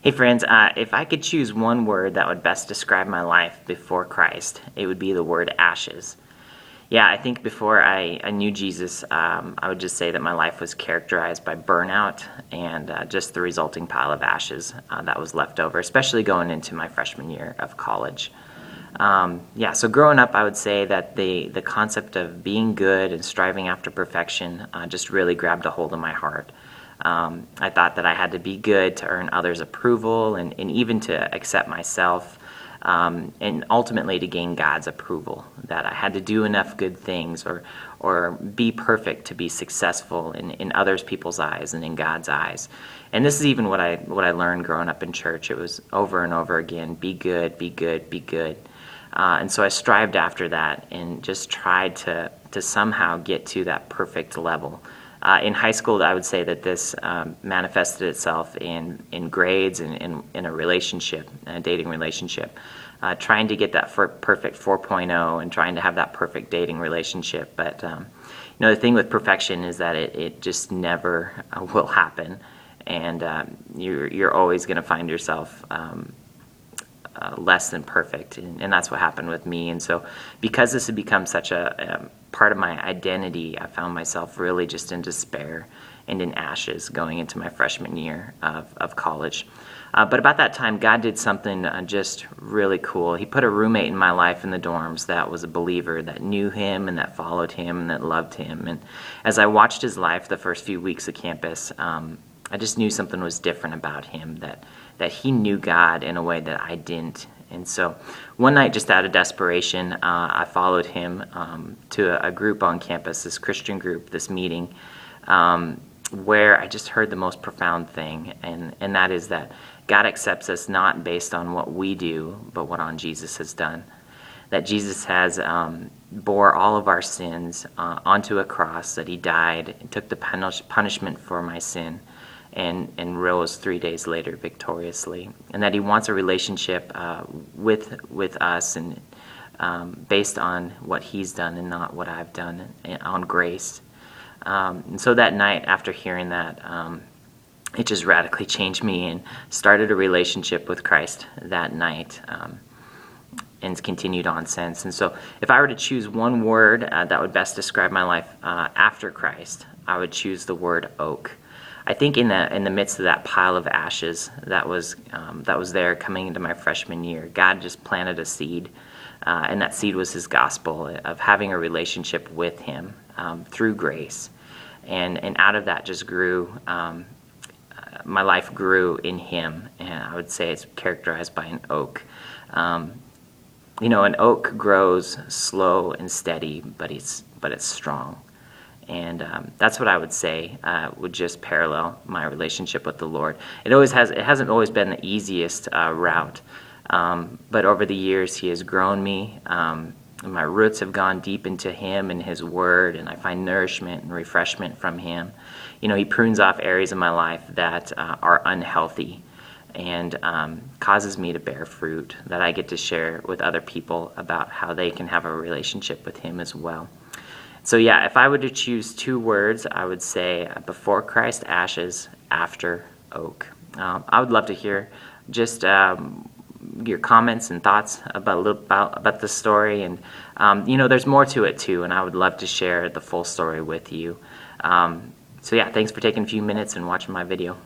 Hey friends, if I could choose one word that would best describe my life before Christ, it would be the word ashes. Yeah, I think before I knew Jesus, I would just say that my life was characterized by burnout and just the resulting pile of ashes that was left over, especially going into my freshman year of college. So growing up, I would say that the concept of being good and striving after perfection just really grabbed a hold of my heart. I thought that I had to be good to earn others' approval and even to accept myself, and ultimately to gain God's approval, that I had to do enough good things or be perfect to be successful in others people's eyes and in God's eyes. And this is even what I learned growing up in church. It was over and over again, be good, be good, be good. And so I strived after that and just tried to somehow get to that perfect level. In high school, I would say that this manifested itself in grades and in a relationship, a dating relationship. Trying to get that perfect 4.0 and trying to have that perfect dating relationship. But the thing with perfection is that it just never will happen. And you're always going to find yourself less than perfect, and that's what happened with me. And so because this had become such a part of my identity, I found myself really just in despair and in ashes going into my freshman year of college. But about that time, God did something just really cool. He put a roommate in my life in the dorms that was a believer, that knew him and that followed him and that loved him. And as I watched his life the first few weeks of campus, I just knew something was different about him, that he knew God in a way that I didn't. And so one night, just out of desperation, I followed him to a group on campus, this Christian group, this meeting, where I just heard the most profound thing, and that is that God accepts us not based on what we do, but what on Jesus has done. That Jesus has bore all of our sins onto a cross, that he died and took the punishment for my sin, and rose 3 days later victoriously, and that he wants a relationship with us and based on what he's done and not what I've done, on grace. And so that night, after hearing that, it just radically changed me and started a relationship with Christ that night, and it's continued on since. And so if I were to choose one word that would best describe my life after Christ, I would choose the word oak. I think in the midst of that pile of ashes that was there coming into my freshman year, God just planted a seed, and that seed was his gospel of having a relationship with him through grace, and out of that just grew. My life grew in him, and I would say it's characterized by an oak. An oak grows slow and steady, but it's strong. And that's what I would say would just parallel my relationship with the Lord. It hasn't always been the easiest route, but over the years he has grown me. My roots have gone deep into him and his word, and I find nourishment and refreshment from him. He prunes off areas of my life that are unhealthy and causes me to bear fruit that I get to share with other people about how they can have a relationship with him as well. So yeah, if I were to choose two words, I would say before Christ, ashes, after oak. I would love to hear just your comments and thoughts about the story, and there's more to it too, and I would love to share the full story with you. So yeah, thanks for taking a few minutes and watching my video.